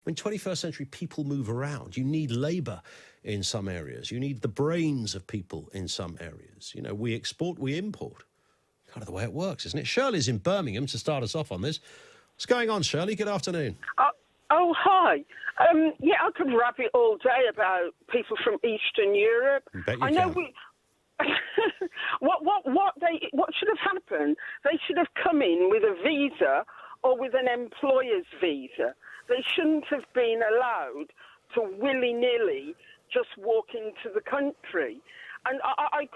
I mean, 21st century people move around. You need labour in some areas. You need the brains of people in some areas. You know, we export, we import. Kind of the way it works, isn't it? Shirley's in Birmingham to start us off on this. What's going on, Shirley? Good afternoon. Hi. Yeah, I could rap it all day about people from Eastern Europe. Bet you can. What should have happened? They should have come in with a visa or with an employer's visa. They shouldn't have been allowed to willy-nilly just walk into the country. And I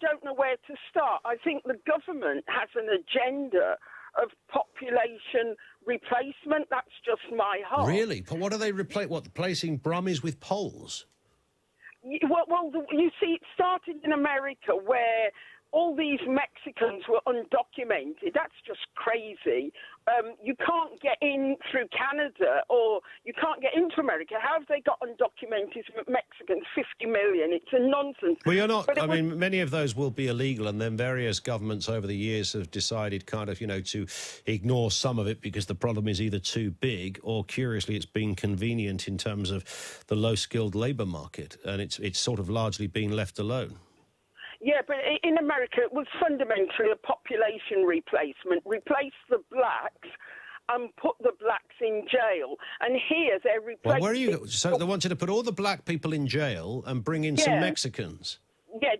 don't know where to start. I think the government has an agenda of population replacement. That's just my heart. Really? But what do they replace? What, replacing Brummies with Poles? Well, you see, it started in America where all these Mexicans were undocumented. That's just crazy. You can't get in through Canada or you can't get into America. How have they got undocumented Mexicans? 50 million. It's a nonsense. Well, you're not. I mean, many of those will be illegal, and then various governments over the years have decided kind of, to ignore some of it because the problem is either too big or, curiously, it's been convenient in terms of the low-skilled labour market, and it's sort of largely been left alone. Yeah, but in America, it was fundamentally a population replacement. Replace the blacks and put the blacks in jail. And here they're replacing... Well, where are you... So they wanted to put all the black people in jail and bring in some Mexicans? Yeah,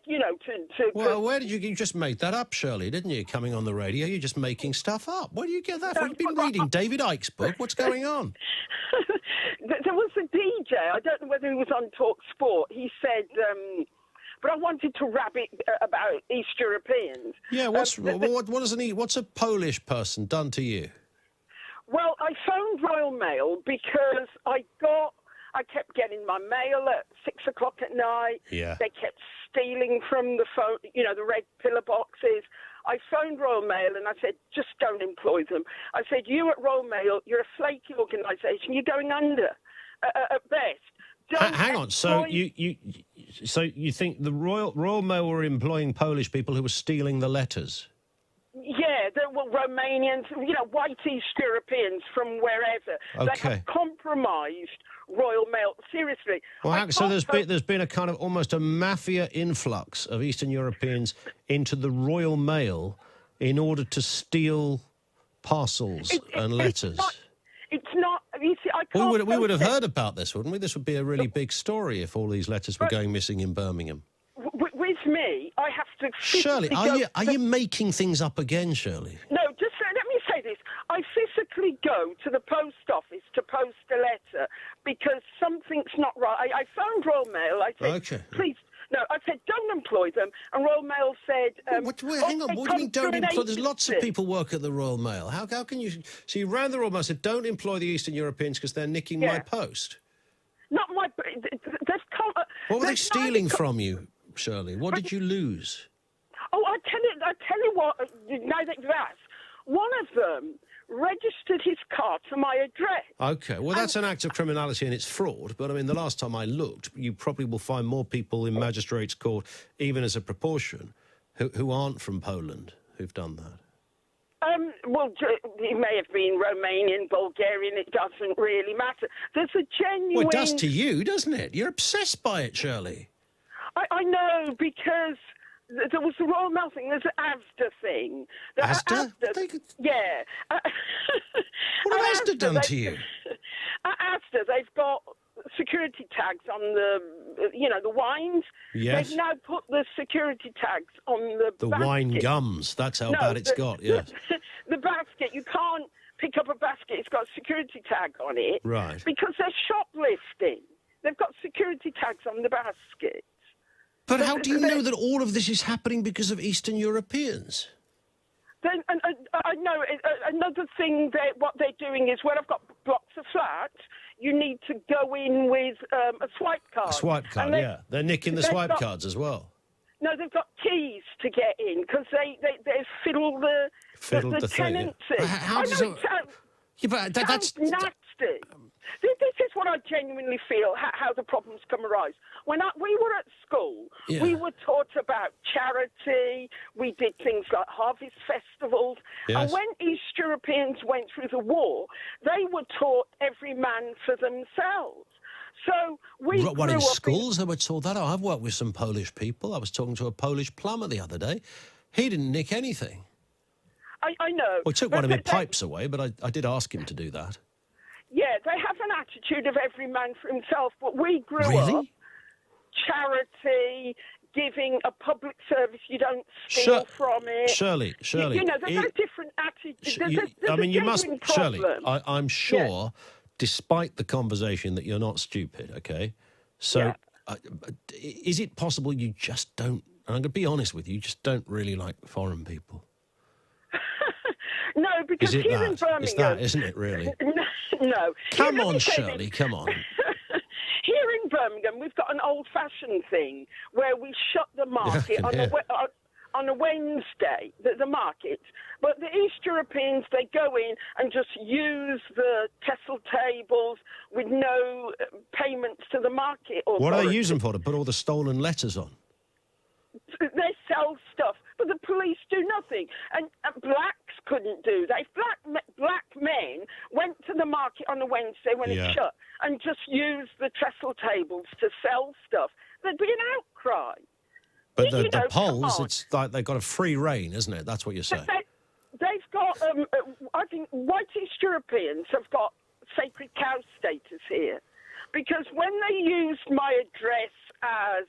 Well, where did you just made that up, Shirley, didn't you, coming on the radio? You're just making stuff up. Where do you get that from? You've been reading David Icke's book. What's going on? There was a DJ, I don't know whether he was on Talk Sport, he said... But I wanted to rabbit about East Europeans. Yeah, what's a Polish person done to you? Well, I phoned Royal Mail because I kept getting my mail at 6 o'clock at night. Yeah. They kept stealing from the phone, the red pillar boxes. I phoned Royal Mail and I said, just don't employ them. I said, you at Royal Mail, you're a flaky organisation. You're going under at best. Hang on. So you think the Royal Mail were employing Polish people who were stealing the letters? Yeah, there were Romanians, white East Europeans from wherever. Okay. They have compromised Royal Mail. Seriously. Well, so there's been a kind of almost a mafia influx of Eastern Europeans into the Royal Mail in order to steal parcels and letters. It's not. You see, I can't. We would have heard about this, wouldn't we? This would be a really big story if all these letters were going missing in Birmingham. With me, I have to. Shirley, are you making things up again, Shirley? No, just let me say this. I physically go to the post office to post a letter because something's not right. I phoned Royal Mail. I said, okay. Please. No, I said, don't employ them. And Royal Mail said... hang on, what do you mean don't employ? There's lots of people work at the Royal Mail. How can you... So you ran the Royal Mail and said, don't employ the Eastern Europeans because they're nicking my post? Not my... What were they stealing from you, Shirley? What did you lose? Oh, I tell you what, now that you've asked, one of them registered his car to my address. OK, well, that's an act of criminality and it's fraud. But, I mean, the last time I looked, you probably will find more people in magistrates' court, even as a proportion, who aren't from Poland who've done that. Well, he may have been Romanian, Bulgarian, it doesn't really matter. There's a genuine... Well, it does to you, doesn't it? You're obsessed by it, Shirley. I know, because... There was the Royal Mail thing. There's the Asda thing. Asda? Yeah. What have Asda done to you? At Asda, they've got security tags on the, the wines. Yes. They've now put the security tags on the basket. Wine gums. That's how bad it's got, yes. The basket, you can't pick up a basket. It's got a security tag on it. Right. Because they're shoplifting. They've got security tags on the basket. But how do you know that all of this is happening because of Eastern Europeans? Then I know another thing what they're doing is when I've got blocks of flats, you need to go in with a swipe card. A swipe card, yeah. They're nicking the swipe cards as well. No, they've got keys to get in because they fiddle the tenancy. How does it... That's nasty. This is what I genuinely feel how the problems come arise. When we were at school, Yeah. we were taught about charity. We did things like harvest festivals. Yes. And when East Europeans went through the war, they were taught every man for themselves. So we What, grew in up schools they were taught that? Oh, I've worked with some Polish people. I was talking to a Polish plumber the other day. He didn't nick anything. I know. Well, he took But one of my they- pipes away, but I did ask him to do that. Yeah, they have an attitude of every man for himself, but we grew up Really? charity, giving a public service, you don't steal from it. Shirley. You know, there's a different attitude. There's a you must, genuine Shirley, problem. I'm sure, despite the conversation, that you're not stupid, okay? So is it possible you just don't, and I'm going to be honest with you, you just don't really like foreign people? No, because Is it here in that? Birmingham... It's that, isn't it, really? No. Come Let me on, say this. Shirley, come on. Here in Birmingham, we've got an old-fashioned thing where we shut the market on a Wednesday, the market. But the East Europeans, they go in and just use the trestle tables with no payments to the market authority. What do they use them for? To put all the stolen letters on? They sell stuff, but the police do nothing. And blacks couldn't do that. If black men went to the market on a Wednesday when it's shut and just used the trestle tables to sell stuff, there'd be an outcry. But the Poles, it's like they've got a free reign, isn't it? That's what you're saying. They've got, I think, white East Europeans have got sacred cow status here. Because when they used my address as...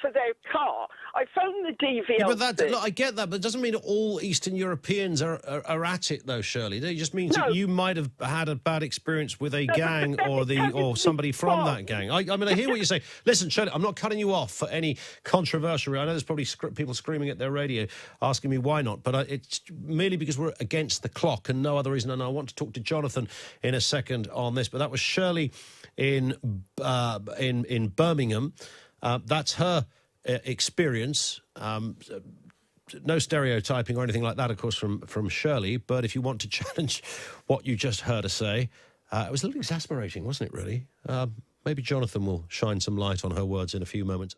for their car, I phoned the DVLC. Yeah, but look, I get that, but it doesn't mean all Eastern Europeans are at it, though, Shirley. It just means that you might have had a bad experience with a gang or somebody from that gang. I mean, I hear what you say. Listen, Shirley, I'm not cutting you off for any controversial. I know there's probably people screaming at their radio asking me why not, but it's merely because we're against the clock and no other reason. And I want to talk to Jonathan in a second on this. But that was Shirley in Birmingham. That's her experience. No stereotyping or anything like that, of course, from Shirley. But if you want to challenge what you just heard her say, it was a little exasperating, wasn't it, really? Maybe Jonathan will shine some light on her words in a few moments.